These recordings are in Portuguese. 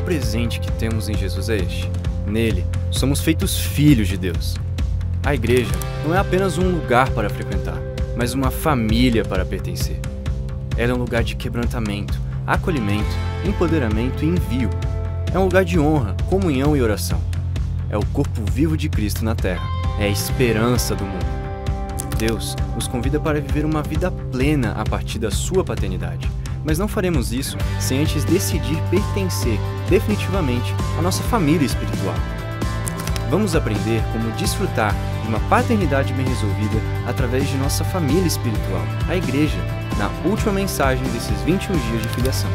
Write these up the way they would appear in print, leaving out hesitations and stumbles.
presente que temos em Jesus é este. Nele, somos feitos filhos de Deus. A igreja não é apenas um lugar para frequentar, mas uma família para pertencer. Ela é um lugar de quebrantamento, acolhimento, empoderamento e envio. É um lugar de honra, comunhão e oração. É o corpo vivo de Cristo na terra. É a esperança do mundo. Deus nos convida para viver uma vida plena a partir da sua paternidade. Mas não faremos isso sem antes decidir pertencer definitivamente à nossa família espiritual. Vamos aprender como desfrutar de uma paternidade bem resolvida através de nossa família espiritual, a igreja, na última mensagem desses 21 dias de filiação.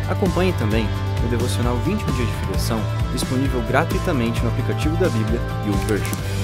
Acompanhe também o devocional 21 dias de filiação, disponível gratuitamente no aplicativo da Bíblia YouVersion.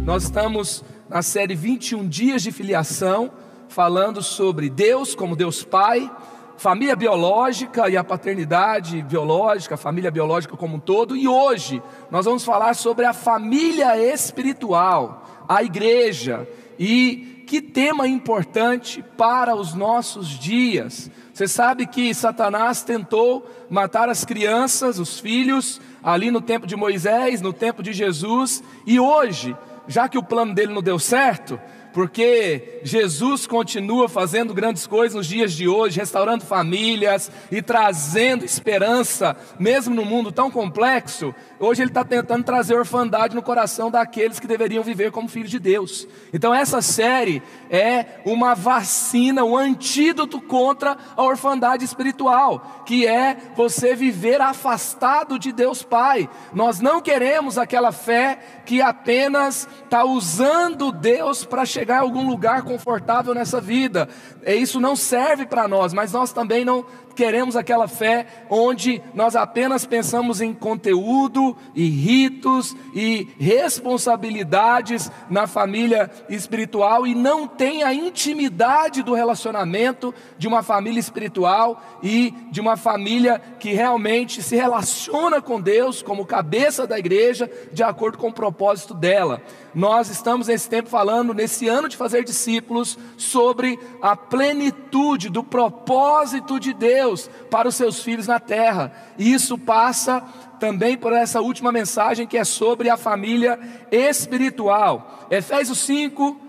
Nós estamos na série 21 dias de filiação, falando sobre Deus como Deus Pai, família biológica e a paternidade biológica, a família biológica como um todo. E hoje nós vamos falar sobre a família espiritual, a igreja. E que tema importante para os nossos dias. Você sabe que Satanás tentou matar as crianças, os filhos, ali no tempo de Moisés, no tempo de Jesus. E hoje, já que o plano dele não deu certo, porque Jesus continua fazendo grandes coisas nos dias de hoje, restaurando famílias e trazendo esperança, mesmo no mundo tão complexo. Hoje ele está tentando trazer orfandade no coração daqueles que deveriam viver como filhos de Deus. Então essa série é uma vacina, um antídoto contra a orfandade espiritual, que é você viver afastado de Deus Pai. Nós não queremos aquela fé que apenas está usando Deus para chegar a algum lugar confortável nessa vida. Isso não serve para nós, mas nós também não queremos aquela fé onde nós apenas pensamos em conteúdo e ritos e responsabilidades na família espiritual e não tem a intimidade do relacionamento de uma família espiritual e de uma família que realmente se relaciona com Deus como cabeça da igreja de acordo com o propósito dela. Nós estamos nesse tempo falando, nesse ano de fazer discípulos, sobre a plenitude do propósito de Deus para os seus filhos na terra. E isso passa também por essa última mensagem que é sobre a família espiritual. Efésios 5,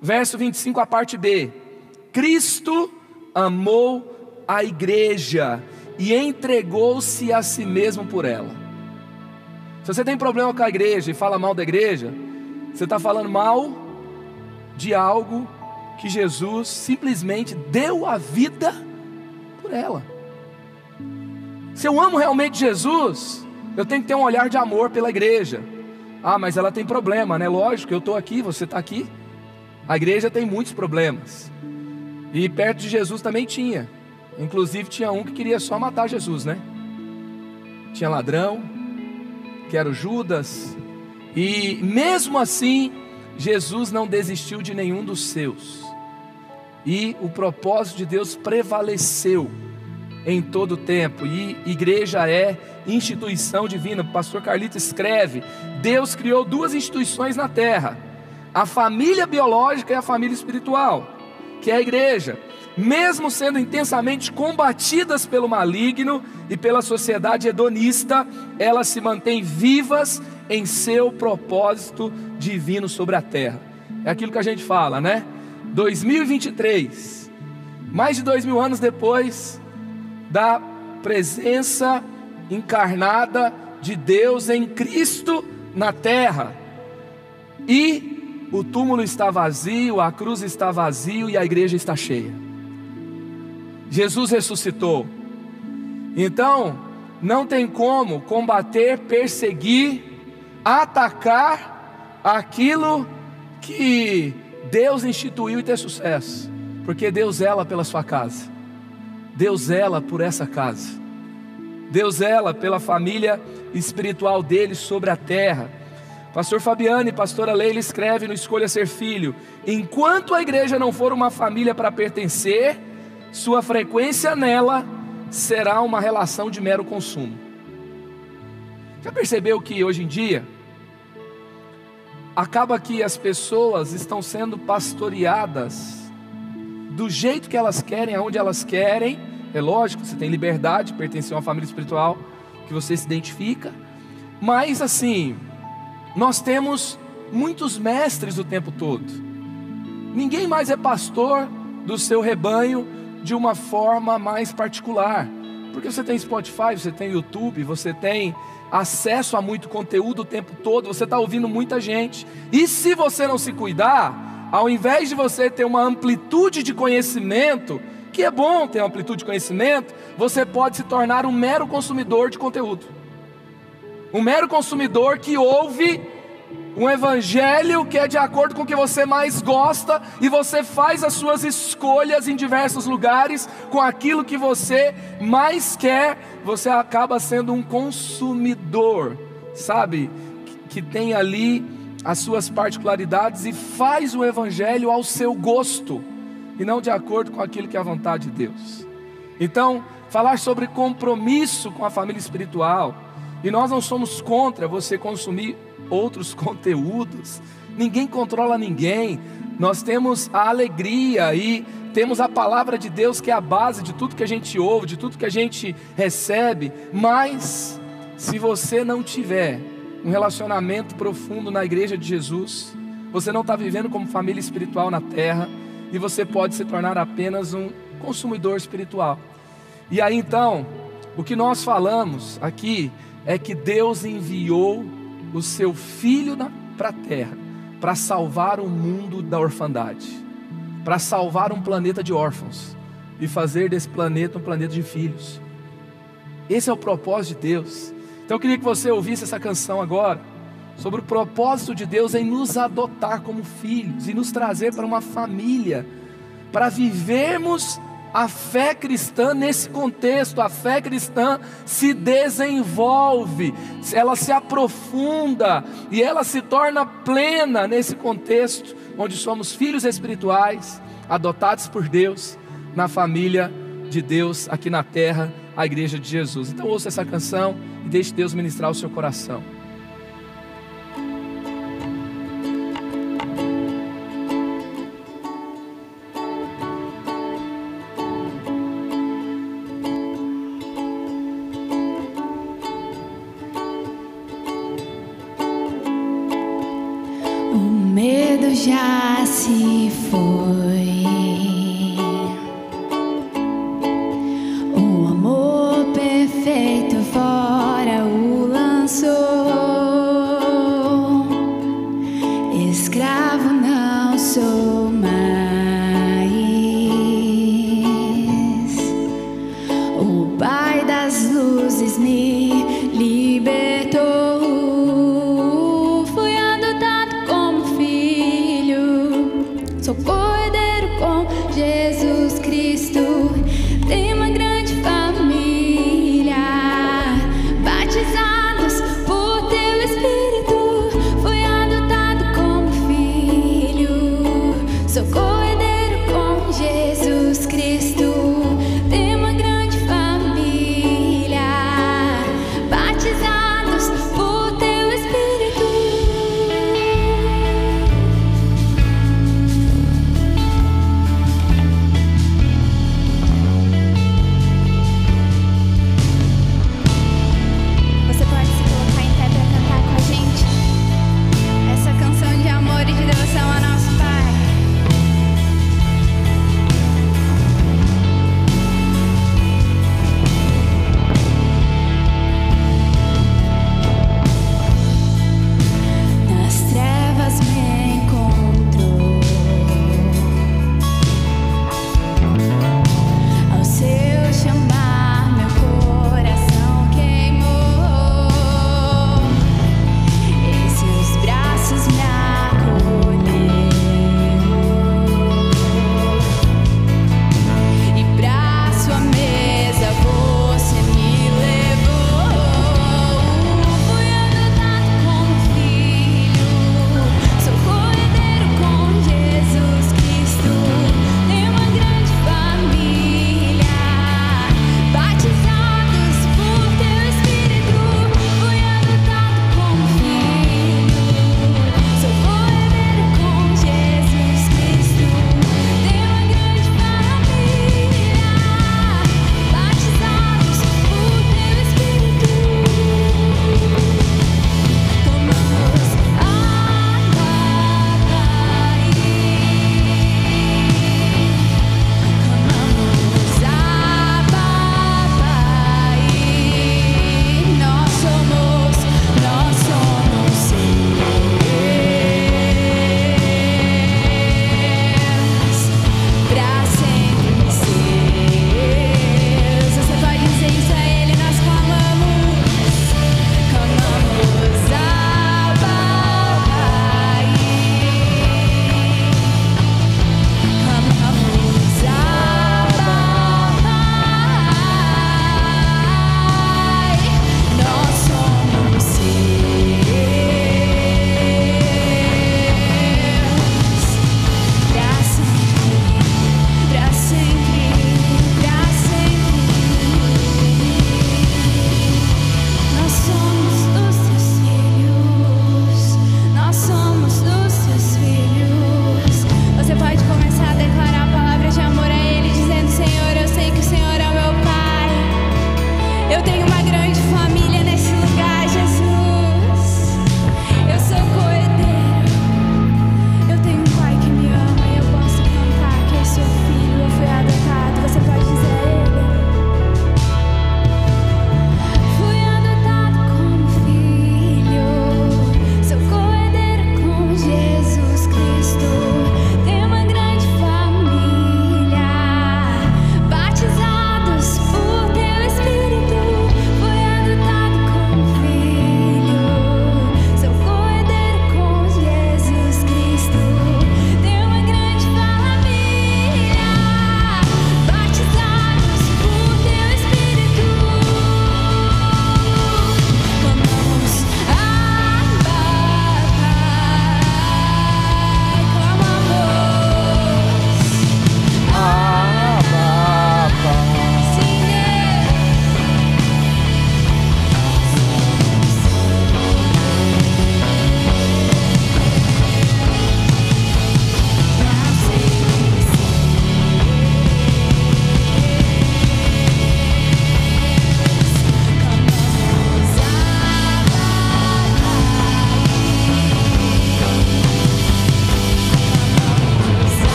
verso 25, a parte B. Cristo amou a igreja e entregou-se a si mesmo por ela. Se você tem problema com a igreja e fala mal da igreja, você está falando mal de algo que Jesus simplesmente deu a vida por ela. Se eu amo realmente Jesus, eu tenho que ter um olhar de amor pela igreja. Ah, mas ela tem problema, né? Lógico, eu estou aqui, você está aqui. A igreja tem muitos problemas. E perto de Jesus também tinha. Inclusive tinha um que queria só matar Jesus, né? Tinha ladrão, que era o Judas. E mesmo assim, Jesus não desistiu de nenhum dos seus. E o propósito de Deus prevaleceu em todo o tempo. E igreja é instituição divina. O pastor Carlito escreve: Deus criou duas instituições na terra: a família biológica e a família espiritual, que é a igreja. Mesmo sendo intensamente combatidas pelo maligno e pela sociedade hedonista, elas se mantêm vivas em seu propósito divino sobre a terra. É aquilo que a gente fala, né? 2023, mais de 2000 anos depois da presença encarnada de Deus em Cristo na terra, e o túmulo está vazio, a cruz está vazio e a igreja está cheia. Jesus ressuscitou. Então não tem como combater, perseguir, atacar aquilo que Deus instituiu e ter sucesso, porque Deus zela pela sua casa, Deus zela por essa casa, Deus zela pela família espiritual dele sobre a terra. Pastor Fabiano e pastora Leila escreve no Escolha Ser Filho: enquanto a igreja não for uma família para pertencer, sua frequência nela será uma relação de mero consumo. Já percebeu que hoje em dia acaba que as pessoas estão sendo pastoreadas do jeito que elas querem, aonde elas querem. É lógico, você tem liberdade, pertencer a uma família espiritual que você se identifica. Mas assim, nós temos muitos mestres o tempo todo. Ninguém mais é pastor do seu rebanho de uma forma mais particular. Porque você tem Spotify, você tem YouTube, você tem acesso a muito conteúdo o tempo todo, você está ouvindo muita gente. E se você não se cuidar, ao invés de você ter uma amplitude de conhecimento, que é bom ter uma amplitude de conhecimento, você pode se tornar um mero consumidor de conteúdo. Um mero consumidor que ouve um evangelho que é de acordo com o que você mais gosta, e você faz as suas escolhas em diversos lugares com aquilo que você mais quer. Você acaba sendo um consumidor, sabe, que tem ali as suas particularidades e faz o evangelho ao seu gosto e não de acordo com aquilo que é a vontade de Deus. Então, falar sobre compromisso com a família espiritual, e nós não somos contra você consumir outros conteúdos, ninguém controla ninguém. Nós temos a alegria e temos a palavra de Deus, que é a base de tudo que a gente ouve, de tudo que a gente recebe. Mas se você não tiver um relacionamento profundo na igreja de Jesus, você não está vivendo como família espiritual na terra, e você pode se tornar apenas um consumidor espiritual. E aí então, o que nós falamos aqui é que Deus enviou o seu Filho para a terra, para salvar o mundo da orfandade, para salvar um planeta de órfãos, e fazer desse planeta um planeta de filhos. Esse é o propósito de Deus. Então eu queria que você ouvisse essa canção agora, sobre o propósito de Deus em nos adotar como filhos, e nos trazer para uma família, para vivermos a fé cristã nesse contexto. A fé cristã se desenvolve, ela se aprofunda e ela se torna plena nesse contexto, onde somos filhos espirituais, adotados por Deus, na família de Deus aqui na terra, a igreja de Jesus. Então ouça essa canção e deixe Deus ministrar o seu coração. Já se foi, o amor perfeito fora o lançou. Escravo não sou mais, o Pai das luzes me libertou. Sou cordeiro com Jesus Cristo, tenho uma grande família, batizados por teu Espírito, fui adotado como filho. Sou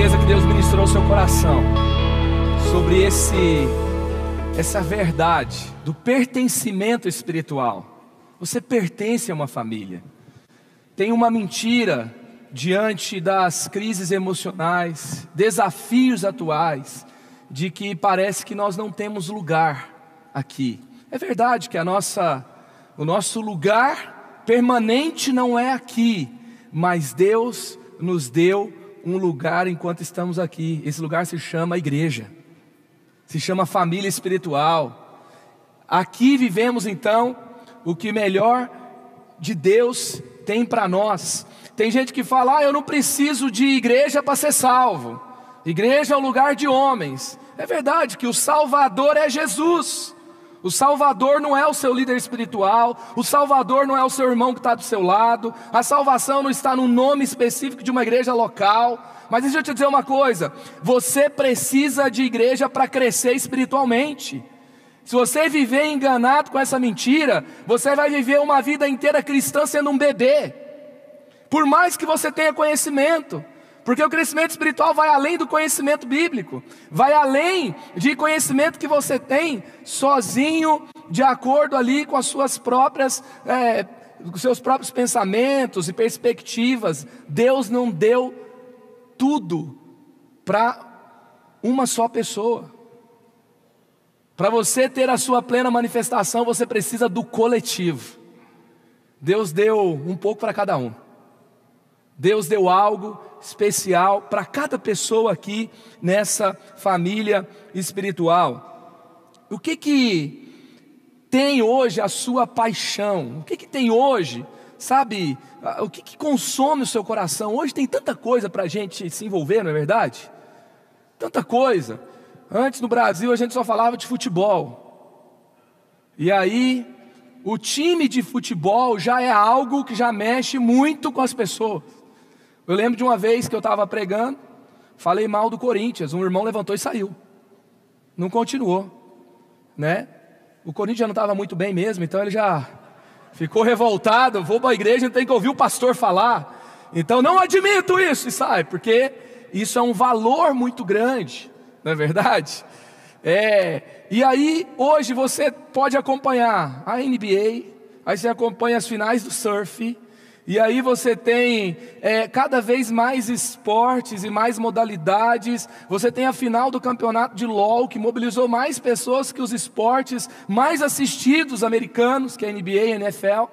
certeza que Deus ministrou o seu coração sobre essa verdade do pertencimento espiritual. Você pertence a uma família. Tem uma mentira diante das crises emocionais, desafios atuais, de que parece que nós não temos lugar aqui. É verdade que o nosso lugar permanente não é aqui, mas Deus nos deu um lugar enquanto estamos aqui. Esse lugar se chama igreja, se chama família espiritual. Aqui vivemos então o que melhor de Deus tem para nós. Tem gente que fala, eu não preciso de igreja para ser salvo. Igreja é um lugar de homens. É verdade que o Salvador é Jesus. O Salvador não é o seu líder espiritual. O Salvador não é o seu irmão que está do seu lado. A salvação não está no nome específico de uma igreja local. Mas deixa eu te dizer uma coisa, você precisa de igreja para crescer espiritualmente. Se você viver enganado com essa mentira, você vai viver uma vida inteira cristã sendo um bebê. Por mais que você tenha conhecimento, porque o crescimento espiritual vai além do conhecimento bíblico, vai além de conhecimento que você tem sozinho, de acordo ali com as suas próprias, os seus próprios pensamentos e perspectivas. Deus não deu tudo para uma só pessoa. Para você ter a sua plena manifestação, você precisa do coletivo. Deus deu um pouco para cada um. Deus deu algo especial para cada pessoa aqui nessa família espiritual. O que tem hoje a sua paixão? O que tem hoje, sabe, o que consome o seu coração? Hoje tem tanta coisa para a gente se envolver, não é verdade? Tanta coisa. Antes no Brasil a gente só falava de futebol. E aí o time de futebol já é algo que já mexe muito com as pessoas. Eu lembro de uma vez que eu estava pregando, falei mal do Corinthians, um irmão levantou e saiu, não continuou, né? O Corinthians já não estava muito bem mesmo, então ele já ficou revoltado. Vou para a igreja, não tem que ouvir o pastor falar, então não admito isso, e sai, porque isso é um valor muito grande, não é verdade? E aí hoje você pode acompanhar a NBA, aí você acompanha as finais do surf, e aí você tem cada vez mais esportes e mais modalidades. Você tem a final do campeonato de LOL, que mobilizou mais pessoas que os esportes mais assistidos americanos, que é a NBA e a NFL,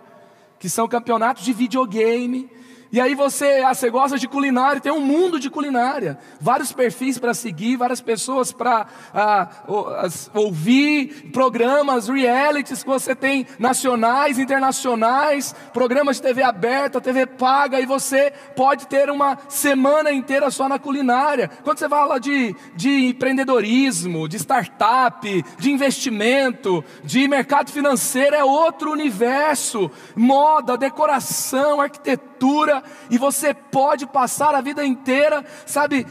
que são campeonatos de videogame. E aí você gosta de culinária, tem um mundo de culinária, vários perfis para seguir, várias pessoas para ouvir, programas, realities que você tem nacionais, internacionais, programas de TV aberta, TV paga, e você pode ter uma semana inteira só na culinária. Quando você fala de empreendedorismo, de startup, de investimento, de mercado financeiro, é outro universo, moda, decoração, arquitetura. E você pode passar a vida inteira, sabe,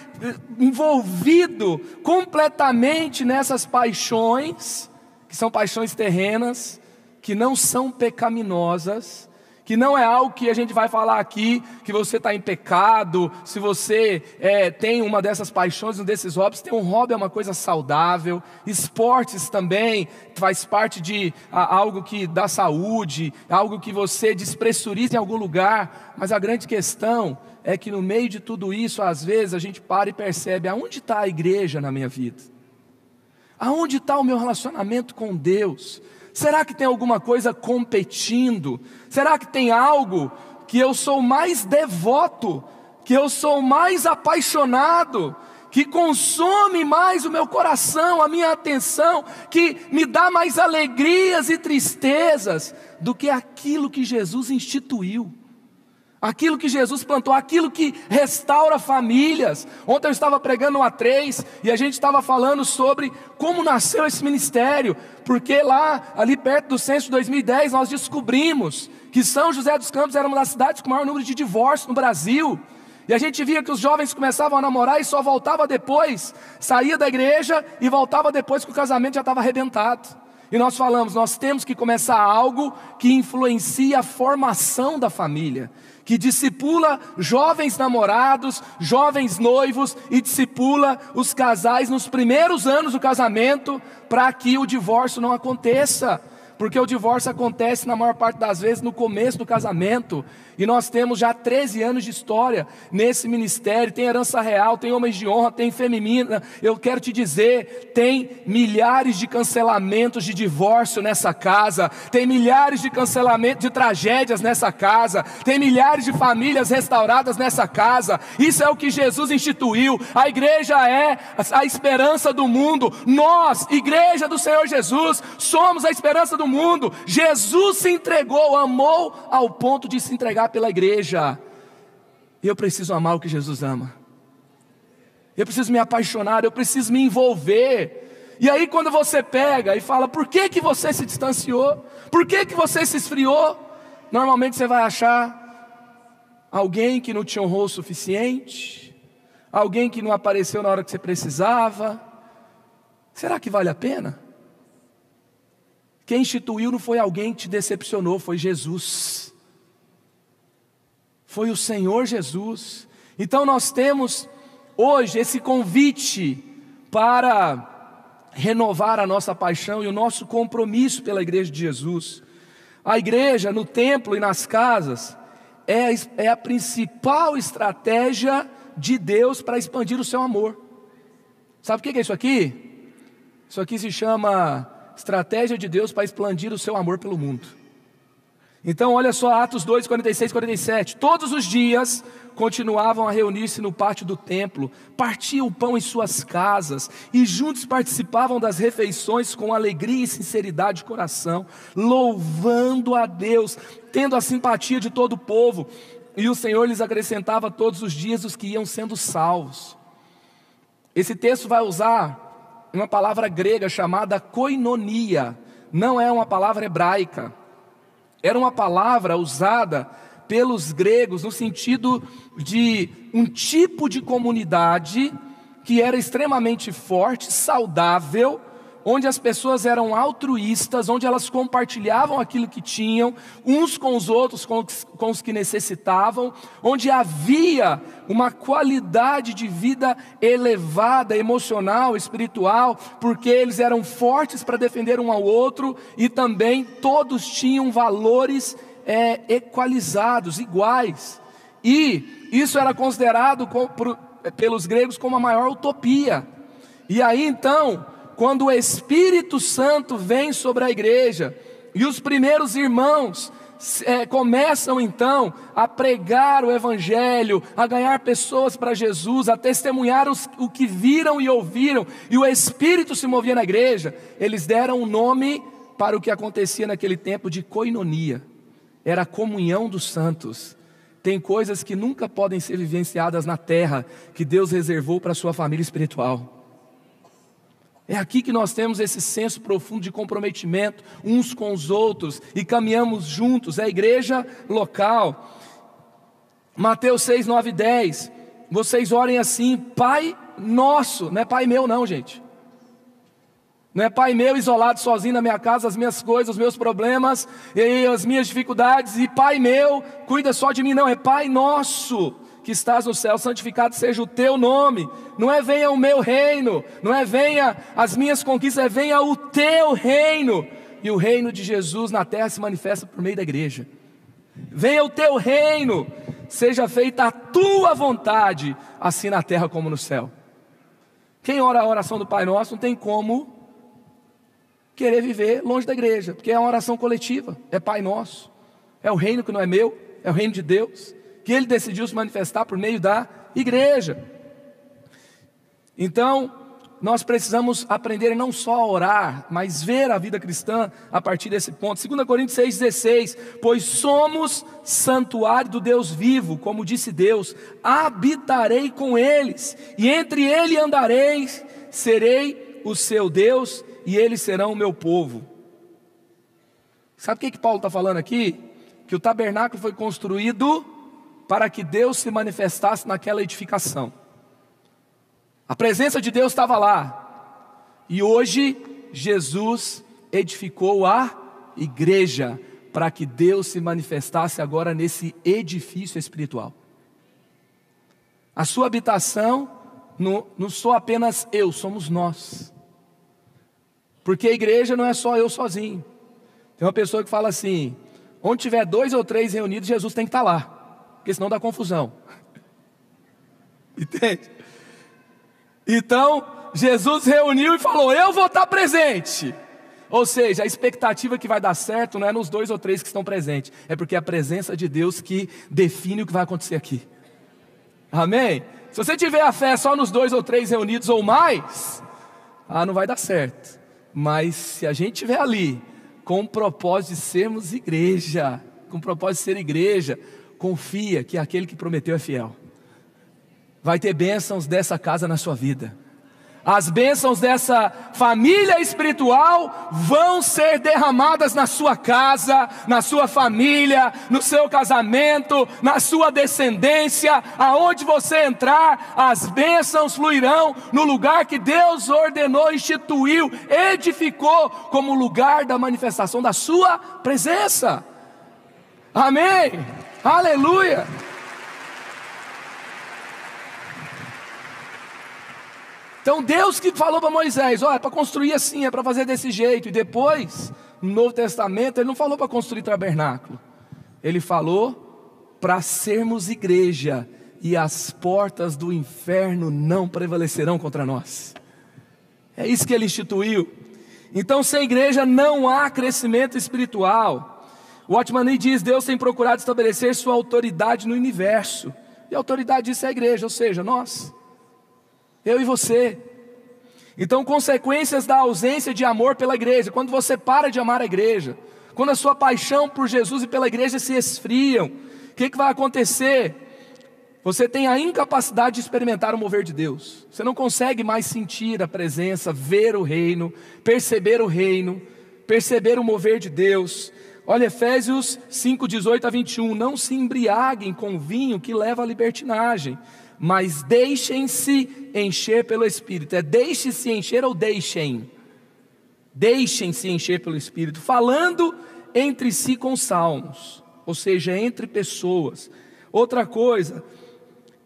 envolvido completamente nessas paixões, que são paixões terrenas, que não são pecaminosas, que não é algo que a gente vai falar aqui, que você está em pecado. Se você tem uma dessas paixões, um desses hobbies, ter um hobby é uma coisa saudável. Esportes também faz parte de algo que dá saúde, algo que você despressuriza em algum lugar. Mas a grande questão é que no meio de tudo isso, às vezes a gente para e percebe, aonde está a igreja na minha vida? Aonde está o meu relacionamento com Deus? Será que tem alguma coisa competindo? Será que tem algo que eu sou mais devoto, que eu sou mais apaixonado, que consome mais o meu coração, a minha atenção, que me dá mais alegrias e tristezas do que aquilo que Jesus instituiu? Aquilo que Jesus plantou, aquilo que restaura famílias. Ontem eu estava pregando no A3 e a gente estava falando sobre como nasceu esse ministério, porque lá, ali perto do censo de 2010, nós descobrimos que São José dos Campos era uma das cidades com o maior número de divórcios no Brasil. E a gente via que os jovens começavam a namorar e só voltava depois, saía da igreja e voltava depois que o casamento já estava arrebentado. E nós falamos, nós temos que começar algo que influencia a formação da família, que discipula jovens namorados, jovens noivos e discipula os casais nos primeiros anos do casamento, para que o divórcio não aconteça. Porque o divórcio acontece na maior parte das vezes no começo do casamento. E nós temos já 13 anos de história nesse ministério. Tem herança real, tem homens de honra, tem feminina. Eu quero te dizer, tem milhares de cancelamentos de divórcio nessa casa. Tem milhares de cancelamentos de tragédias nessa casa. Tem milhares de famílias restauradas nessa casa. Isso é o que Jesus instituiu. A igreja é a esperança do mundo. Nós, igreja do Senhor Jesus, somos a esperança do mundo. Jesus se entregou, amou ao ponto de se entregar pela igreja. E eu preciso amar o que Jesus ama. Eu preciso me apaixonar, eu preciso me envolver. E aí quando você pega e fala, por que que você se distanciou? Por que que você se esfriou? Normalmente você vai achar alguém que não te honrou o suficiente, alguém que não apareceu na hora que você precisava. Será que vale a pena? Quem instituiu não foi alguém que te decepcionou, foi Jesus. Foi o Senhor Jesus. Então nós temos hoje esse convite para renovar a nossa paixão e o nosso compromisso pela igreja de Jesus. A igreja no templo e nas casas é a principal estratégia de Deus para expandir o seu amor. Sabe o que é isso aqui? Isso aqui se chama estratégia de Deus para expandir o seu amor pelo mundo. Então olha só Atos 2, 46 e 47. Todos os dias continuavam a reunir-se no pátio do templo, partiam o pão em suas casas e juntos participavam das refeições com alegria e sinceridade de coração, louvando a Deus, tendo a simpatia de todo o povo. E o Senhor lhes acrescentava todos os dias os que iam sendo salvos. Esse texto vai usar uma palavra grega chamada koinonia, não é uma palavra hebraica. Era uma palavra usada pelos gregos no sentido de um tipo de comunidade que era extremamente forte, saudável, onde as pessoas eram altruístas, onde elas compartilhavam aquilo que tinham, uns com os outros, com os que necessitavam, onde havia uma qualidade de vida elevada, emocional, espiritual, porque eles eram fortes para defender um ao outro, e também todos tinham valores equalizados, iguais. E isso era considerado pelos gregos como a maior utopia. E aí então, quando o Espírito Santo vem sobre a igreja, e os primeiros irmãos começam então a pregar o Evangelho, a ganhar pessoas para Jesus, a testemunhar o que viram e ouviram, e o Espírito se movia na igreja, eles deram um nome para o que acontecia naquele tempo de koinonia, era a comunhão dos santos. Tem coisas que nunca podem ser vivenciadas na terra, que Deus reservou para a sua família espiritual. É aqui que nós temos esse senso profundo de comprometimento uns com os outros e caminhamos juntos, é a igreja local. Mateus 6, 9 e 10, vocês orem assim, Pai nosso, não é Pai meu não, gente. Não é Pai meu isolado sozinho na minha casa, as minhas coisas, os meus problemas e as minhas dificuldades, e Pai meu cuida só de mim, não, é Pai nosso que estás no céu, santificado seja o teu nome. Não é venha o meu reino, não é venha as minhas conquistas, é venha o teu reino. E o reino de Jesus na terra se manifesta por meio da igreja. Venha o teu reino, seja feita a tua vontade, assim na terra como no céu. Quem ora a oração do Pai Nosso não tem como querer viver longe da igreja, porque é uma oração coletiva, é Pai Nosso, é o reino que não é meu, é o reino de Deus, que Ele decidiu se manifestar por meio da igreja. Então, nós precisamos aprender não só a orar, mas ver a vida cristã a partir desse ponto. 2 Coríntios 6,16, pois somos santuário do Deus vivo, como disse Deus, habitarei com eles, e entre ele andarei, serei o seu Deus, e eles serão o meu povo. Sabe o que Paulo está falando aqui? Que o tabernáculo foi construído para que Deus se manifestasse naquela edificação. A presença de Deus estava lá, e hoje Jesus edificou a igreja, para que Deus se manifestasse agora nesse edifício espiritual. A sua habitação não sou apenas eu, somos nós. Porque a igreja não é só eu sozinho. Tem uma pessoa que fala assim: onde tiver 2 ou 3 reunidos, Jesus tem que estar lá, porque senão dá confusão. Entende? Então, Jesus reuniu e falou: eu vou estar presente. Ou seja, a expectativa que vai dar certo não é nos 2 ou 3 que estão presentes, é porque é a presença de Deus que define o que vai acontecer aqui. Amém? Se você tiver a fé só nos 2 ou 3 reunidos ou mais, não vai dar certo. Mas se a gente estiver ali com o propósito de sermos igreja, com o propósito de ser igreja, confia que aquele que prometeu é fiel. Vai ter bênçãos dessa casa na sua vida. As bênçãos dessa família espiritual vão ser derramadas na sua casa, na sua família, no seu casamento, na sua descendência. Aonde você entrar, as bênçãos fluirão no lugar que Deus ordenou, instituiu, edificou como lugar da manifestação da sua presença. Amém? Aleluia! Então Deus que falou para Moisés: é para construir assim, é para fazer desse jeito. E depois, no Novo Testamento, Ele não falou para construir tabernáculo. Ele falou para sermos igreja, e as portas do inferno não prevalecerão contra nós. É isso que Ele instituiu. Então, sem igreja não há crescimento espiritual. O Watchman Nee diz: Deus tem procurado estabelecer sua autoridade no universo. E a autoridade disso é a igreja, ou seja, nós. Eu e você. Então, consequências da ausência de amor pela igreja: quando você para de amar a igreja, quando a sua paixão por Jesus e pela igreja se esfriam, o que vai acontecer? Você tem a incapacidade de experimentar o mover de Deus. Você não consegue mais sentir a presença, ver o reino, perceber o mover de Deus. Olha, Efésios 5, 18 a 21. Não se embriaguem com vinho que leva à libertinagem, mas deixem-se encher pelo Espírito. É deixe-se encher ou deixem? Deixem-se encher pelo Espírito, falando entre si com salmos, ou seja, entre pessoas. Outra coisa,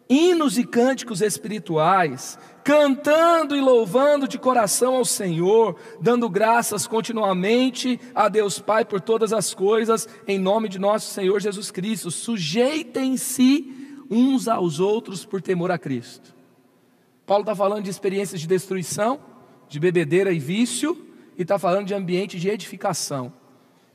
hinos e cânticos espirituais, cantando e louvando de coração ao Senhor, dando graças continuamente a Deus Pai por todas as coisas, em nome de nosso Senhor Jesus Cristo. Sujeitem-se uns aos outros por temor a Cristo. Paulo está falando de experiências de destruição, de bebedeira e vício, e está falando de ambiente de edificação,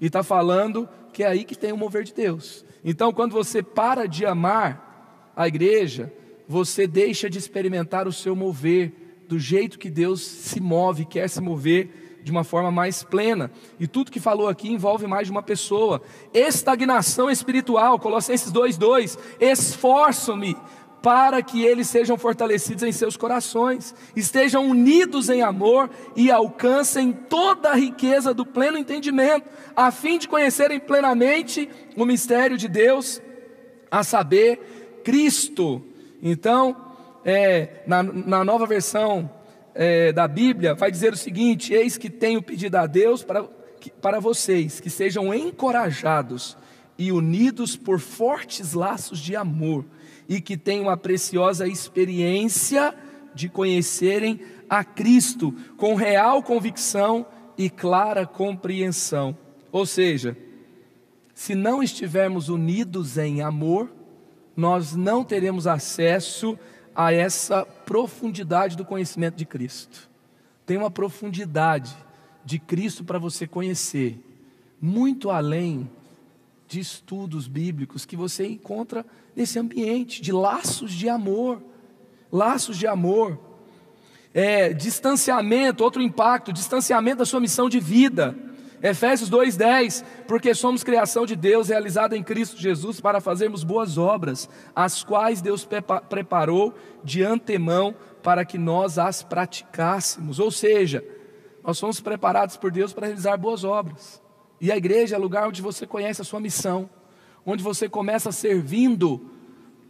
e está falando que é aí que tem o mover de Deus. Então, quando você para de amar a igreja, você deixa de experimentar o seu mover, do jeito que Deus se move, quer se mover de uma forma mais plena. E tudo que falou aqui envolve mais de uma pessoa. Estagnação espiritual, Colossenses 2:2, esforço-me para que eles sejam fortalecidos em seus corações, estejam unidos em amor e alcancem toda a riqueza do pleno entendimento, a fim de conhecerem plenamente o mistério de Deus, a saber, Cristo. Então, na nova versão da Bíblia, vai dizer o seguinte: eis que tenho pedido a Deus para vocês, que sejam encorajados e unidos por fortes laços de amor, e que tenham a preciosa experiência de conhecerem a Cristo, com real convicção e clara compreensão. Ou seja, se não estivermos unidos em amor, nós não teremos acesso a essa profundidade do conhecimento de Cristo. Tem uma profundidade de Cristo para você conhecer, muito além de estudos bíblicos que você encontra nesse ambiente de laços de amor. Laços de amor. Distanciamento, outro impacto, distanciamento da sua missão de vida. Efésios 2:10, porque somos criação de Deus, realizada em Cristo Jesus, para fazermos boas obras, as quais Deus preparou de antemão para que nós as praticássemos. Ou seja, nós somos preparados por Deus para realizar boas obras. E a igreja é o lugar onde você conhece a sua missão, onde você começa servindo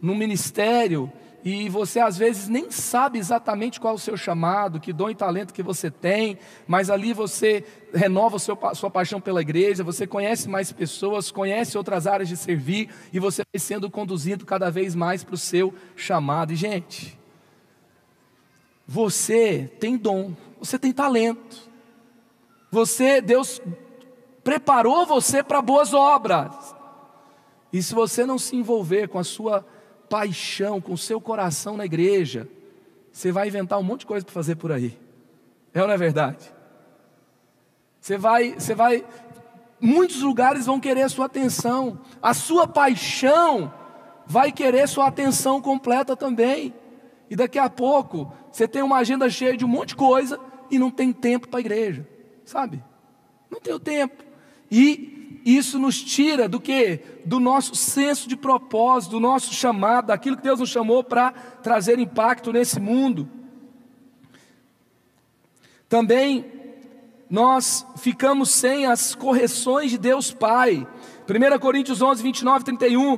no ministério e você às vezes nem sabe exatamente qual é o seu chamado, que dom e talento que você tem, mas ali você renova sua paixão pela igreja, você conhece mais pessoas, conhece outras áreas de servir, e você vai sendo conduzido cada vez mais para o seu chamado. E gente, você tem dom, você tem talento, Deus preparou você para boas obras, e se você não se envolver com a sua paixão, com o seu coração na igreja, você vai inventar um monte de coisa para fazer por aí. É ou não é verdade? Muitos lugares vão querer a sua atenção, a sua paixão vai querer sua atenção completa também, e daqui a pouco você tem uma agenda cheia de um monte de coisa e não tem tempo para a igreja, sabe? Não tem o tempo, e isso nos tira do quê? Do nosso senso de propósito, do nosso chamado, daquilo que Deus nos chamou para trazer impacto nesse mundo. Também nós ficamos sem as correções de Deus Pai. 1 Coríntios 11, 29 e 31,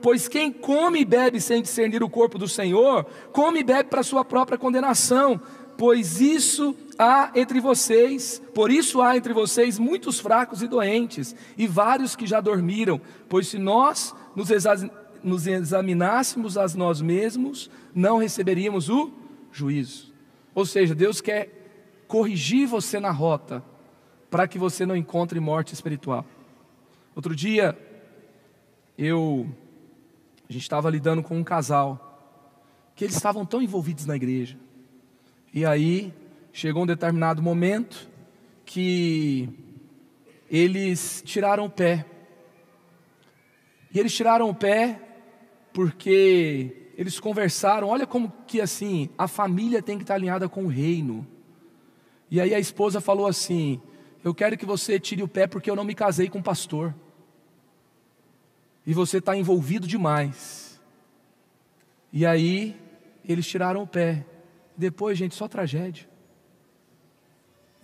pois quem come e bebe sem discernir o corpo do Senhor, come e bebe para sua própria condenação, por isso há entre vocês muitos fracos e doentes, e vários que já dormiram, pois se nós nos examinássemos a nós mesmos, não receberíamos o juízo. Ou seja, Deus quer corrigir você na rota, para que você não encontre morte espiritual. Outro dia, a gente estava lidando com um casal, que eles estavam tão envolvidos na igreja, e aí chegou um determinado momento que eles tiraram o pé. E eles tiraram o pé porque eles conversaram, olha como que assim, a família tem que estar alinhada com o reino. E aí a esposa falou assim: eu quero que você tire o pé porque eu não me casei com um pastor. E você está envolvido demais. E aí eles tiraram o pé. Depois, gente, só tragédia.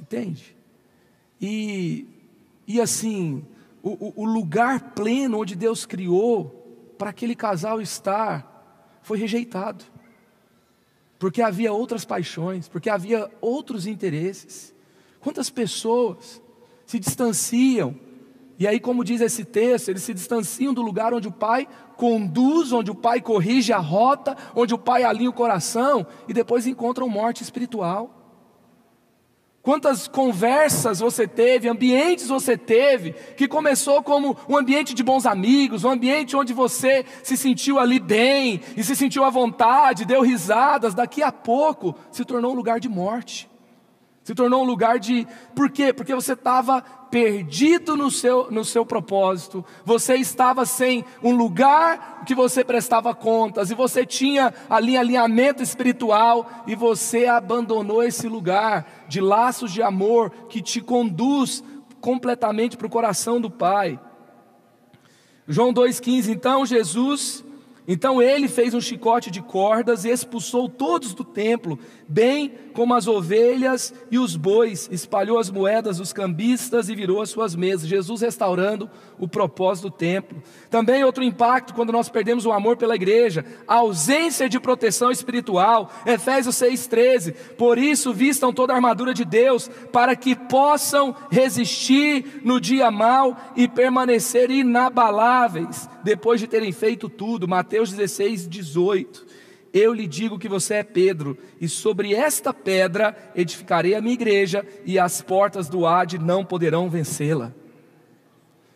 Entende? E assim, o lugar pleno onde Deus criou para aquele casal estar foi rejeitado, porque havia outras paixões, porque havia outros interesses. Quantas pessoas se distanciam, e aí, como diz esse texto, eles se distanciam do lugar onde o Pai conduz, onde o Pai corrige a rota, onde o Pai alinha o coração, e depois encontram morte espiritual. Quantas conversas você teve, ambientes você teve, que começou como um ambiente de bons amigos, um ambiente onde você se sentiu ali bem, e se sentiu à vontade, deu risadas, daqui a pouco se tornou um lugar de morte, se tornou um lugar de... Por quê? Porque você estava perdido no seu propósito, você estava sem um lugar que você prestava contas, e você tinha ali alinhamento espiritual, e você abandonou esse lugar de laços de amor que te conduz completamente para o coração do Pai. João 2,15, então ele fez um chicote de cordas e expulsou todos do templo, bem como as ovelhas e os bois, espalhou as moedas dos cambistas e virou as suas mesas. Jesus restaurando o propósito do templo. Também outro impacto quando nós perdemos o amor pela igreja, a ausência de proteção espiritual. Efésios 6,13, por isso vistam toda a armadura de Deus, para que possam resistir no dia mau e permanecer inabaláveis, depois de terem feito tudo. Mateus 16,18, eu lhe digo que você é Pedro, e sobre esta pedra edificarei a minha igreja, e as portas do Hades não poderão vencê-la.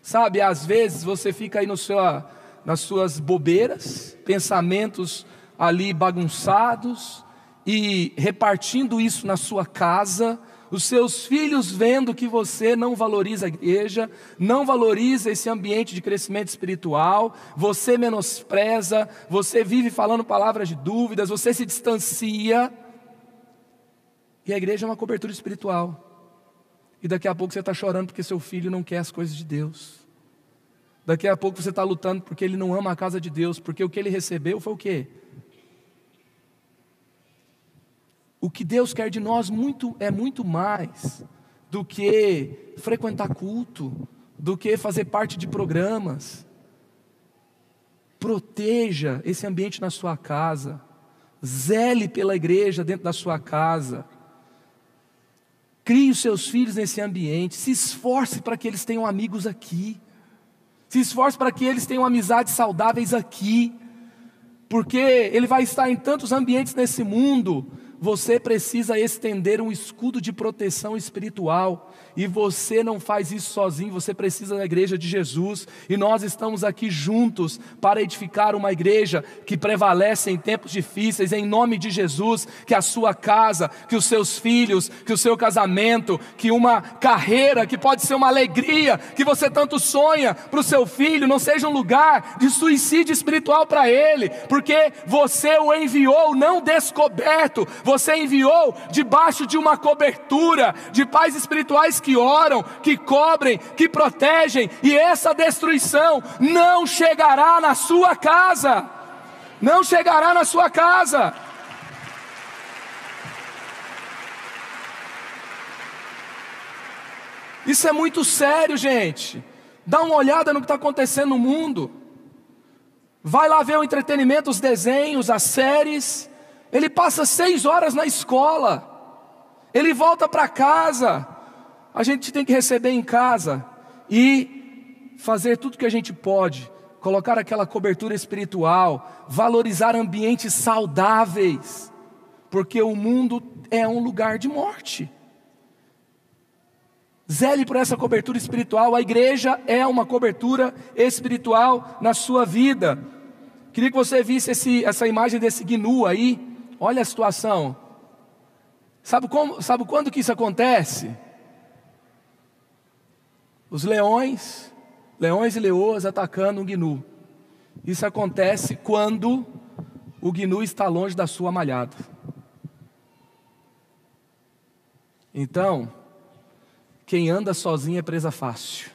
Sabe, às vezes você fica aí nas suas bobeiras, pensamentos ali bagunçados, e repartindo isso na sua casa, os seus filhos vendo que você não valoriza a igreja, não valoriza esse ambiente de crescimento espiritual, você menospreza, você vive falando palavras de dúvidas, você se distancia, e a igreja é uma cobertura espiritual, e daqui a pouco você está chorando porque seu filho não quer as coisas de Deus, daqui a pouco você está lutando porque ele não ama a casa de Deus, porque o que ele recebeu foi o quê? O que Deus quer de nós é muito mais do que frequentar culto, do que fazer parte de programas. Proteja esse ambiente na sua casa. Zele pela igreja dentro da sua casa. Crie os seus filhos nesse ambiente. Se esforce para que eles tenham amigos aqui. Se esforce para que eles tenham amizades saudáveis aqui. Porque ele vai estar em tantos ambientes nesse mundo. Você precisa estender um escudo de proteção espiritual. E você não faz isso sozinho, você precisa da igreja de Jesus. E nós estamos aqui juntos para edificar uma igreja que prevalece em tempos difíceis, em nome de Jesus. Que a sua casa, que os seus filhos, que o seu casamento, que uma carreira, que pode ser uma alegria, que você tanto sonha para o seu filho, não seja um lugar de suicídio espiritual para ele. Porque você o enviou não descoberto, você enviou debaixo de uma cobertura de pais espirituais que oram, que cobrem, que protegem, e essa destruição não chegará na sua casa. Não chegará na sua casa. Isso é muito sério, gente. Dá uma olhada no que está acontecendo no mundo. Vai lá ver o entretenimento, os desenhos, as séries. Ele passa 6 horas na escola. Ele volta para casa. A gente tem que receber em casa e fazer tudo que a gente pode, colocar aquela cobertura espiritual, valorizar ambientes saudáveis, porque o mundo é um lugar de morte. Zele por essa cobertura espiritual. A igreja é uma cobertura espiritual na sua vida. Queria que você visse essa imagem desse gnu aí. Olha a situação. Sabe quando que isso acontece? Os leões e leoas atacando um gnu. Isso acontece quando o gnu está longe da sua malhada. Então, quem anda sozinho é presa fácil.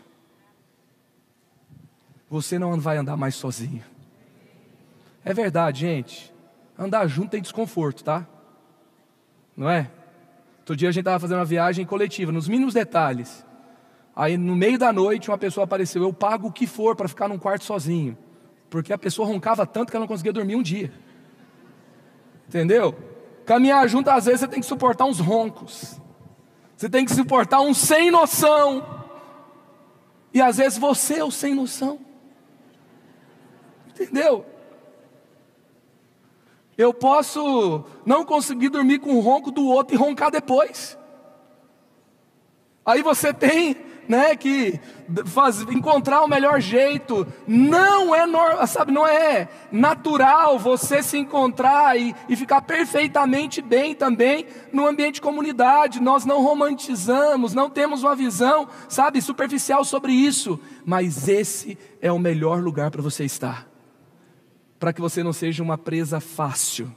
Você não vai andar mais sozinho. É verdade, gente. Andar junto tem desconforto, tá? Não é? Outro dia a gente estava fazendo uma viagem coletiva, nos mínimos detalhes. Aí no meio da noite uma pessoa apareceu. Eu pago o que for para ficar num quarto sozinho. Porque a pessoa roncava tanto que ela não conseguia dormir um dia. Entendeu? Caminhar junto, às vezes você tem que suportar uns roncos. Você tem que suportar um sem noção. E às vezes você é o sem noção. Entendeu? Eu posso não conseguir dormir com o ronco do outro e roncar depois. Aí você tem, que encontrar o melhor jeito. Não é natural você se encontrar e ficar perfeitamente bem também no ambiente de comunidade. Nós não romantizamos, não temos uma visão, superficial sobre isso. Mas esse é o melhor lugar para você estar. Para que você não seja uma presa fácil.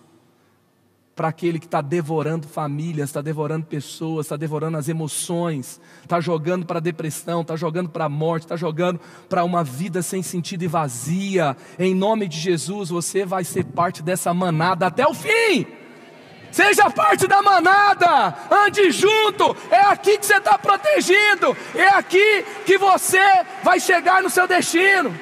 Para aquele que está devorando famílias, está devorando pessoas, está devorando as emoções, está jogando para a depressão, está jogando para a morte, está jogando para uma vida sem sentido e vazia. Em nome de Jesus, você vai ser parte dessa manada até o fim. Seja parte da manada, ande junto, é aqui que você está protegido, é aqui que você vai chegar no seu destino.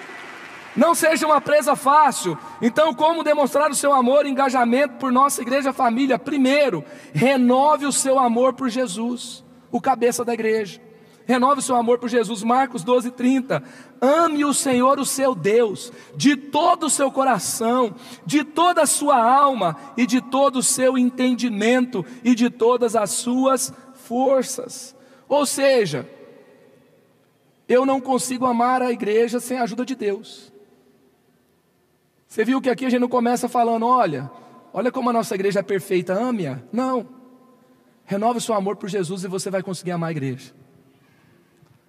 Não seja uma presa fácil. Então, como demonstrar o seu amor e engajamento por nossa igreja família? Primeiro, renove o seu amor por Jesus, o cabeça da igreja. Renove o seu amor por Jesus. Marcos 12:30. Ame o Senhor, o seu Deus, de todo o seu coração, de toda a sua alma e de todo o seu entendimento e de todas as suas forças. Ou seja, eu não consigo amar a igreja sem a ajuda de Deus. Você viu que aqui a gente não começa falando, olha como a nossa igreja é perfeita, ame-a. Não. Renove o seu amor por Jesus e você vai conseguir amar a igreja.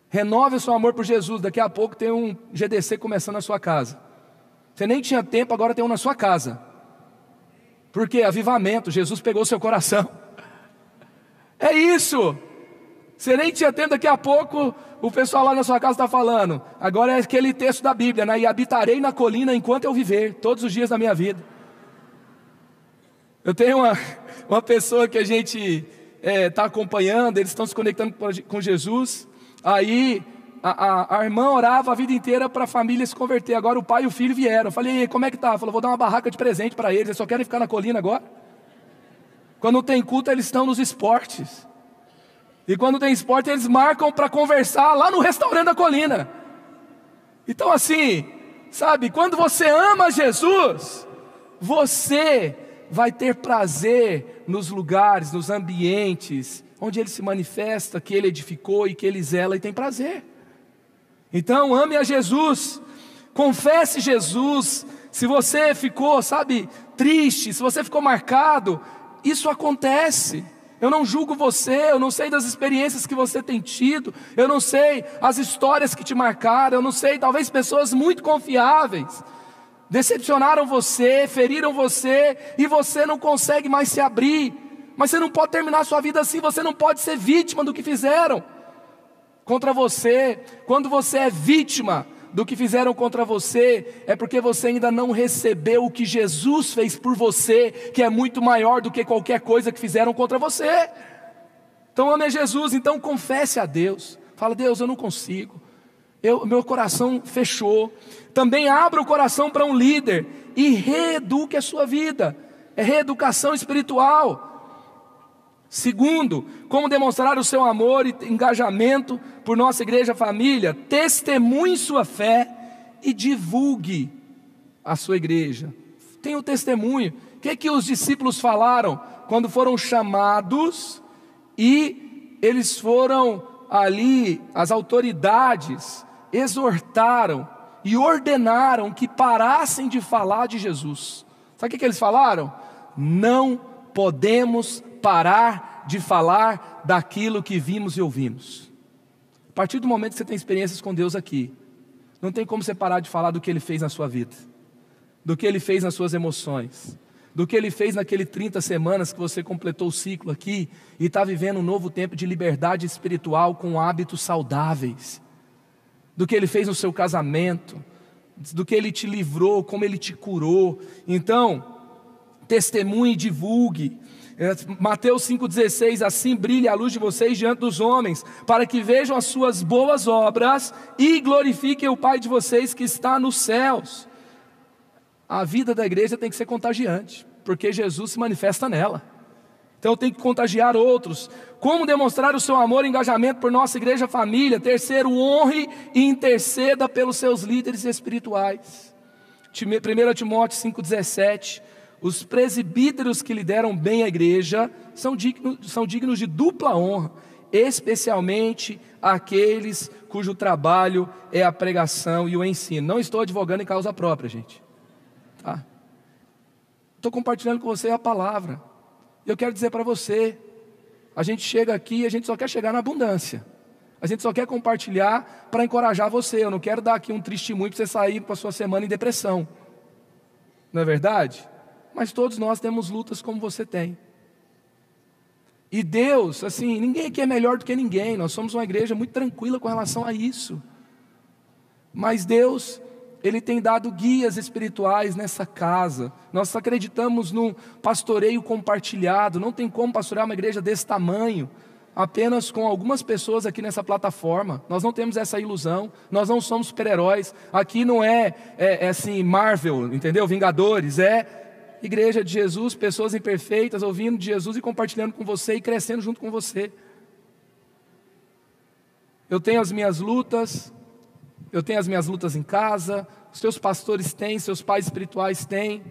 Renove o seu amor por Jesus. Daqui a pouco tem um GDC começando na sua casa. Você nem tinha tempo, agora tem um na sua casa. Por quê? Avivamento. Jesus pegou o seu coração. É isso. Você nem tinha tempo, daqui a pouco o pessoal lá na sua casa está falando. Agora é aquele texto da Bíblia, E habitarei na colina enquanto eu viver, todos os dias da minha vida. Eu tenho uma pessoa que a gente está acompanhando, eles estão se conectando com Jesus. Aí a irmã orava a vida inteira para a família se converter. Agora o pai e o filho vieram. Eu falei, e aí, como é que tá? Ela falou, vou dar uma barraca de presente para eles. Eles só querem ficar na colina agora. Quando não tem culto, eles estão nos esportes. E quando tem esporte, eles marcam para conversar lá no restaurante da colina. Então assim, sabe, quando você ama Jesus, você vai ter prazer nos lugares, nos ambientes onde Ele se manifesta, que Ele edificou e que Ele zela e tem prazer. Então ame a Jesus, confesse Jesus. Se você ficou, sabe, triste, se você ficou marcado, isso acontece. Eu não julgo você, eu não sei das experiências que você tem tido, eu não sei as histórias que te marcaram, eu não sei, talvez pessoas muito confiáveis decepcionaram você, feriram você, e você não consegue mais se abrir. Mas você não pode terminar a sua vida assim, você não pode ser vítima do que fizeram contra você. Quando você é vítima do que fizeram contra você, é porque você ainda não recebeu o que Jesus fez por você, que é muito maior do que qualquer coisa que fizeram contra você. Então ame a Jesus, então confesse a Deus. Fala, Deus, eu não consigo, meu coração fechou. Também abra o coração para um líder e reeduque a sua vida. É reeducação espiritual. Segundo, como demonstrar o seu amor e engajamento por nossa igreja família? Testemunhe sua fé e divulgue a sua igreja. Tenha o testemunho. O que os discípulos falaram quando foram chamados e eles foram ali, as autoridades exortaram e ordenaram que parassem de falar de Jesus? Sabe o que eles falaram? Não podemos parar de falar daquilo que vimos e ouvimos. A partir do momento que você tem experiências com Deus aqui, não tem como você parar de falar do que Ele fez na sua vida, do que Ele fez nas suas emoções, do que Ele fez naquele 30 semanas que você completou o ciclo aqui e está vivendo um novo tempo de liberdade espiritual com hábitos saudáveis, do que Ele fez no seu casamento, do que Ele te livrou, como Ele te curou. Então, testemunhe e divulgue. Mateus 5,16, assim brilhe a luz de vocês diante dos homens, para que vejam as suas boas obras e glorifiquem o Pai de vocês que está nos céus. A vida da igreja tem que ser contagiante, porque Jesus se manifesta nela. Então tem que contagiar outros. Como demonstrar o seu amor e engajamento por nossa igreja família? Terceiro, honre e interceda pelos seus líderes espirituais. 1 Timóteo 5,17, os presbíteros que lideram bem a igreja são dignos de dupla honra, especialmente aqueles cujo trabalho é a pregação e o ensino. Não estou advogando em causa própria, gente. Tá? Estou compartilhando com você a palavra. Eu quero dizer para você, a gente chega aqui e a gente só quer chegar na abundância. A gente só quer compartilhar para encorajar você. Eu não quero dar aqui um testemunho para você sair para a sua semana em depressão. Não é verdade? Mas todos nós temos lutas como você tem. E Deus, assim, ninguém aqui é melhor do que ninguém. Nós somos uma igreja muito tranquila com relação a isso. Mas Deus, Ele tem dado guias espirituais nessa casa. Nós acreditamos num pastoreio compartilhado. Não tem como pastorear uma igreja desse tamanho apenas com algumas pessoas aqui nessa plataforma. Nós não temos essa ilusão. Nós não somos super-heróis. Aqui não é assim, Marvel, entendeu? Vingadores. É igreja de Jesus, pessoas imperfeitas ouvindo de Jesus e compartilhando com você e crescendo junto com você. Eu tenho as minhas lutas. Eu tenho as minhas lutas em casa, os seus pastores têm, seus pais espirituais têm.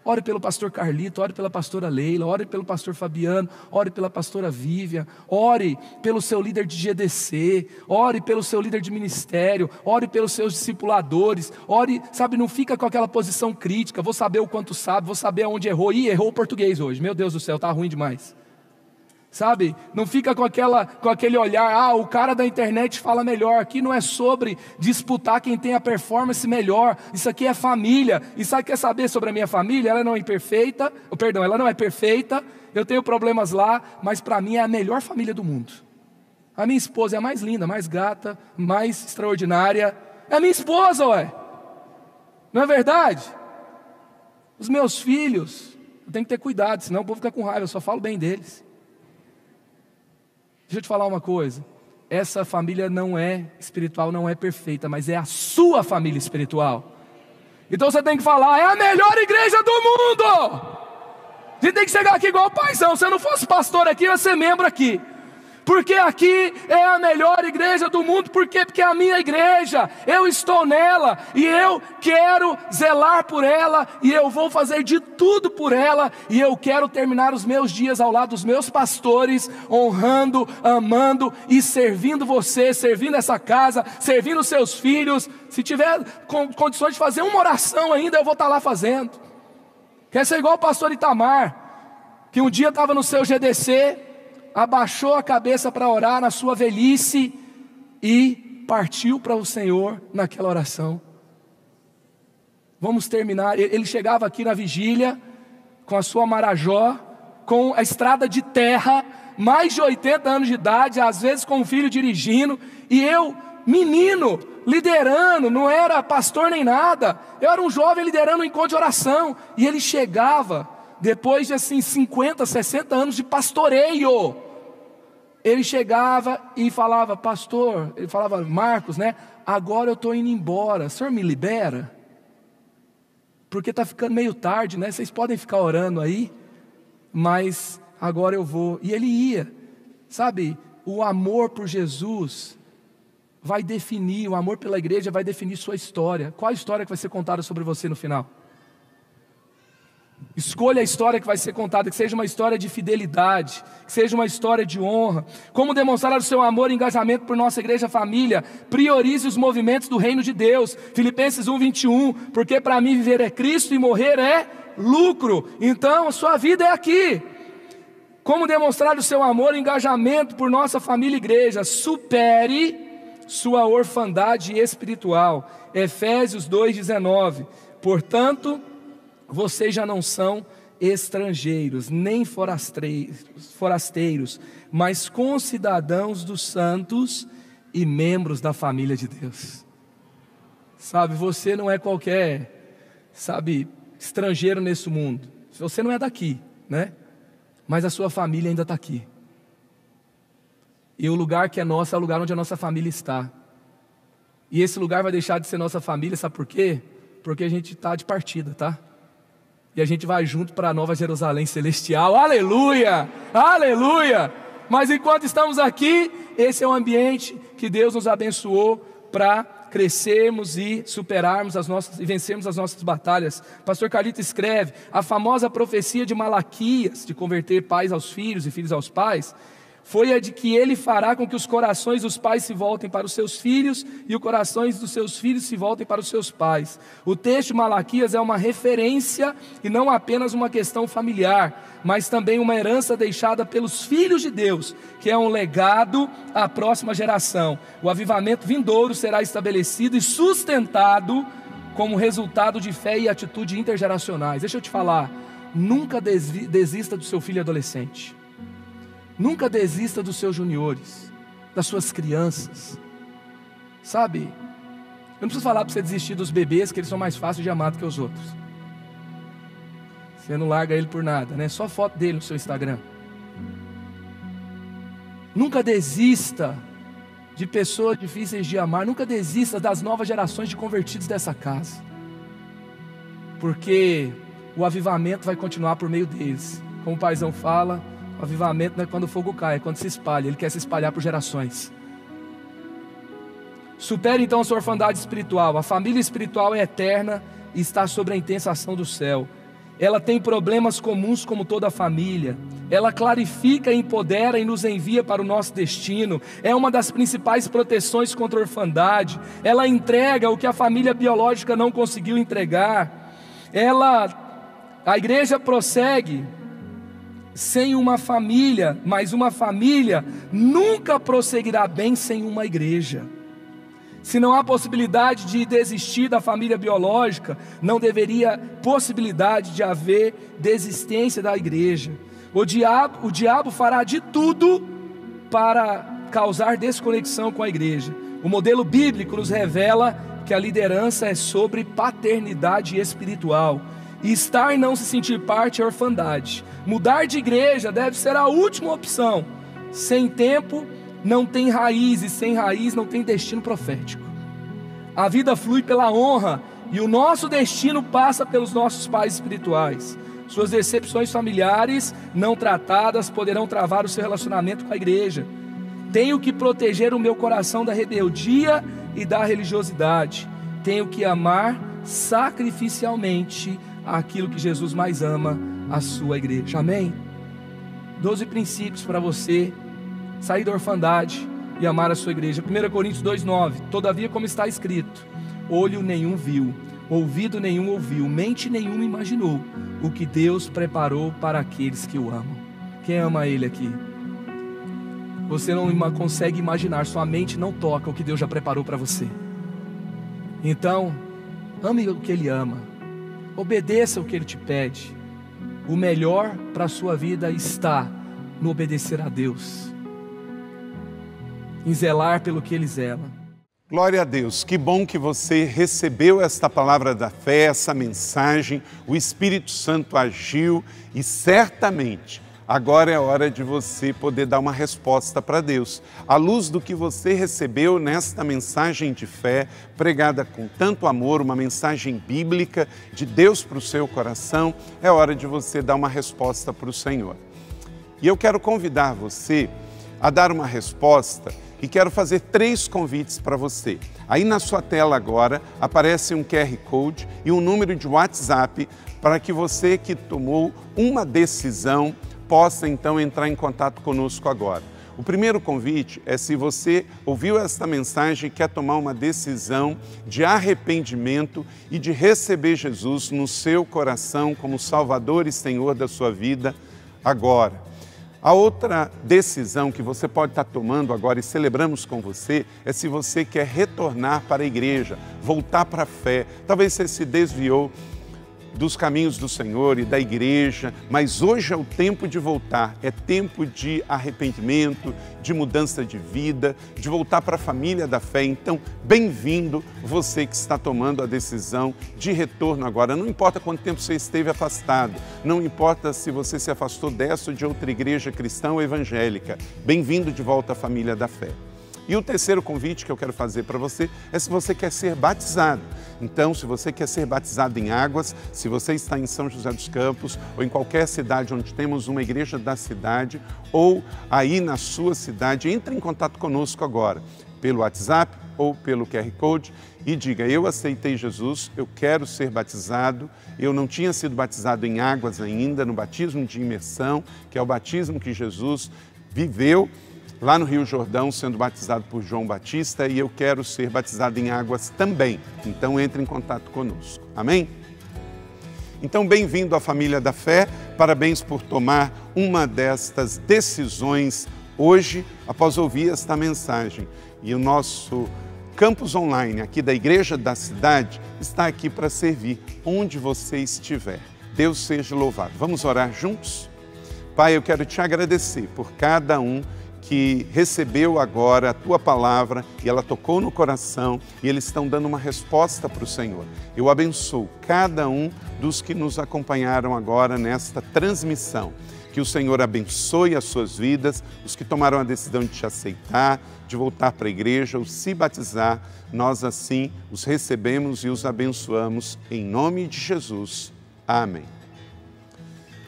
Ore pelo pastor Carlito, ore pela pastora Leila, ore pelo pastor Fabiano, ore pela pastora Vívia, ore pelo seu líder de GDC, ore pelo seu líder de ministério, ore pelos seus discipuladores, ore, sabe, não fica com aquela posição crítica, vou saber o quanto sabe, vou saber aonde errou. Ih, errou o português hoje, meu Deus do céu, está ruim demais. Sabe, não fica com aquele olhar, o cara da internet fala melhor. Aqui não é sobre disputar quem tem a performance melhor. Isso aqui é família. E sabe, quer saber sobre a minha família? Ela não é perfeita, ela não é perfeita. Eu tenho problemas lá, mas para mim é a melhor família do mundo. A minha esposa é a mais linda, mais gata, mais extraordinária. É a minha esposa, ué. Não é verdade? Os meus filhos, eu tenho que ter cuidado, senão o povo fica com raiva, eu só falo bem deles. Deixa eu te falar uma coisa, essa família não é espiritual, não é perfeita, mas é a sua família espiritual. Então você tem que falar: é a melhor igreja do mundo. Você tem que chegar aqui igual o paizão. Se eu não fosse pastor aqui, eu ia ser membro aqui. Porque aqui é a melhor igreja do mundo. Por quê? Porque é a minha igreja, eu estou nela, e eu quero zelar por ela, e eu vou fazer de tudo por ela, e eu quero terminar os meus dias ao lado dos meus pastores, honrando, amando e servindo você, servindo essa casa, servindo os seus filhos. Se tiver condições de fazer uma oração ainda, eu vou estar lá fazendo. Quer ser igual o pastor Itamar, que um dia estava no seu GDC, abaixou a cabeça para orar na sua velhice e partiu para o Senhor naquela oração. Vamos terminar. Ele chegava aqui na vigília com a sua Marajó, com a estrada de terra, mais de 80 anos de idade, às vezes com um filho dirigindo, e eu, menino, liderando, não era pastor nem nada, eu era um jovem liderando um encontro de oração, e ele chegava depois de 50, 60 anos de pastoreio, ele chegava e falava: pastor, ele falava: Marcos, né? Agora eu estou indo embora, o senhor me libera? Porque está ficando meio tarde, né? Vocês podem ficar orando aí, mas agora eu vou. E ele ia, sabe, o amor por Jesus vai definir, o amor pela igreja vai definir sua história. Qual a história que vai ser contada sobre você no final? Escolha a história que vai ser contada, que seja uma história de fidelidade, que seja uma história de honra. Como demonstrar o seu amor e engajamento por nossa igreja família? Priorize os movimentos do reino de Deus. Filipenses 1:21, porque para mim viver é Cristo e morrer é lucro. Então a sua vida é aqui. Como demonstrar o seu amor e engajamento por nossa família e igreja? Supere sua orfandade espiritual. Efésios 2:19, portanto, vocês já não são estrangeiros, nem forasteiros, mas concidadãos dos santos e membros da família de Deus. Sabe, você não é qualquer, estrangeiro nesse mundo. Você não é daqui, né? Mas a sua família ainda está aqui. E o lugar que é nosso é o lugar onde a nossa família está. E esse lugar vai deixar de ser nossa família, sabe por quê? Porque a gente está de partida, tá? E a gente vai junto para a Nova Jerusalém Celestial. Aleluia! Aleluia! Mas enquanto estamos aqui, esse é o ambiente que Deus nos abençoou para crescermos e superarmos e vencermos as nossas batalhas. Pastor Carlito escreve: a famosa profecia de Malaquias, de converter pais aos filhos e filhos aos pais, foi a de que ele fará com que os corações dos pais se voltem para os seus filhos e os corações dos seus filhos se voltem para os seus pais. O texto de Malaquias é uma referência e não apenas uma questão familiar, mas também uma herança deixada pelos filhos de Deus, que é um legado à próxima geração. O avivamento vindouro será estabelecido e sustentado como resultado de fé e atitude intergeracionais. Deixa eu te falar, nunca desista do seu filho adolescente. Nunca desista dos seus juniores, das suas crianças. Sabe, eu não preciso falar para você desistir dos bebês, que eles são mais fáceis de amar do que os outros. Você não larga ele por nada, né? Só foto dele no seu Instagram. Nunca desista de pessoas difíceis de amar. Nunca desista das novas gerações de convertidos dessa casa, porque o avivamento vai continuar por meio deles. Como o paizão fala, o avivamento não é quando o fogo cai, é quando se espalha. Ele quer se espalhar por gerações. Supere então a sua orfandade espiritual. A família espiritual é eterna e está sob a intensa ação do céu. Ela tem problemas comuns como toda a família. Ela clarifica, empodera e nos envia para o nosso destino. É uma das principais proteções contra a orfandade. Ela entrega o que a família biológica não conseguiu entregar. A igreja prossegue sem uma família, mas uma família nunca prosseguirá bem sem uma igreja. Se não há possibilidade de desistir da família biológica, não deveria possibilidade de haver desistência da igreja. O diabo fará de tudo para causar desconexão com a igreja. O modelo bíblico nos revela que a liderança é sobre paternidade espiritual. E estar e não se sentir parte é orfandade. Mudar de igreja deve ser a última opção. Sem tempo não tem raiz, e sem raiz não tem destino profético. A vida flui pela honra, e o nosso destino passa pelos nossos pais espirituais. Suas decepções familiares não tratadas poderão travar o seu relacionamento com a igreja. Tenho que proteger o meu coração da rebeldia e da religiosidade. Tenho que amar sacrificialmente aquilo que Jesus mais ama, a sua igreja. Amém? 12 princípios para você sair da orfandade e amar a sua igreja. 1 Coríntios 2,9. Todavia, como está escrito, olho nenhum viu, ouvido nenhum ouviu, mente nenhuma imaginou o que Deus preparou para aqueles que o amam. Quem ama Ele aqui? Você não consegue imaginar, sua mente não toca o que Deus já preparou para você. Então, ame o que Ele ama, obedeça o que Ele te pede. O melhor para a sua vida está no obedecer a Deus, em zelar pelo que Ele zela. Glória a Deus, que bom que você recebeu esta palavra da fé, essa mensagem, o Espírito Santo agiu e certamente agora é hora de você poder dar uma resposta para Deus. À luz do que você recebeu nesta mensagem de fé, pregada com tanto amor, uma mensagem bíblica de Deus para o seu coração, é hora de você dar uma resposta para o Senhor. E eu quero convidar você a dar uma resposta e quero fazer 3 convites para você. Aí na sua tela agora aparece um QR Code e um número de WhatsApp para que você que tomou uma decisão possa então entrar em contato conosco agora. O primeiro convite é se você ouviu esta mensagem e quer tomar uma decisão de arrependimento e de receber Jesus no seu coração como Salvador e Senhor da sua vida agora. A outra decisão que você pode estar tomando agora e celebramos com você é se você quer retornar para a igreja, voltar para a fé. Talvez você se desviou dos caminhos do Senhor e da igreja, mas hoje é o tempo de voltar, é tempo de arrependimento, de mudança de vida, de voltar para a família da fé. Então, bem-vindo você que está tomando a decisão de retorno agora. Não importa quanto tempo você esteve afastado, não importa se você se afastou dessa ou de outra igreja cristã ou evangélica, bem-vindo de volta à família da fé. E o terceiro convite que eu quero fazer para você é se você quer ser batizado. Então, se você quer ser batizado em águas, se você está em São José dos Campos ou em qualquer cidade onde temos uma igreja da cidade ou aí na sua cidade, entre em contato conosco agora, pelo WhatsApp ou pelo QR Code e diga: eu aceitei Jesus, eu quero ser batizado, eu não tinha sido batizado em águas ainda, no batismo de imersão, que é o batismo que Jesus viveu lá no Rio Jordão, sendo batizado por João Batista, e eu quero ser batizado em águas também. Então, entre em contato conosco. Amém? Então, bem-vindo à família da fé. Parabéns por tomar uma destas decisões hoje, após ouvir esta mensagem. E o nosso campus online aqui da Igreja da Cidade está aqui para servir onde você estiver. Deus seja louvado. Vamos orar juntos? Pai, eu quero te agradecer por cada um que recebeu agora a Tua palavra e ela tocou no coração e eles estão dando uma resposta para o Senhor. Eu abençoo cada um dos que nos acompanharam agora nesta transmissão. Que o Senhor abençoe as suas vidas, os que tomaram a decisão de te aceitar, de voltar para a igreja ou se batizar, nós assim os recebemos e os abençoamos em nome de Jesus. Amém.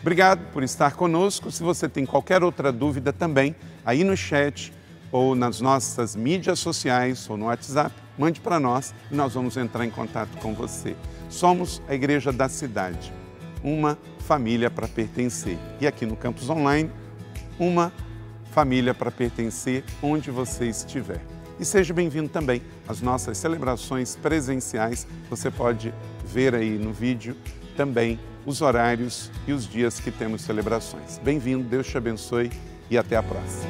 Obrigado por estar conosco. Se você tem qualquer outra dúvida também, aí no chat ou nas nossas mídias sociais ou no WhatsApp, mande para nós e nós vamos entrar em contato com você. Somos a Igreja da Cidade, uma família para pertencer. E aqui no Campus Online, uma família para pertencer onde você estiver. E seja bem-vindo também às nossas celebrações presenciais. Você pode ver aí no vídeo também os horários e os dias que temos celebrações. Bem-vindo, Deus te abençoe e até a próxima.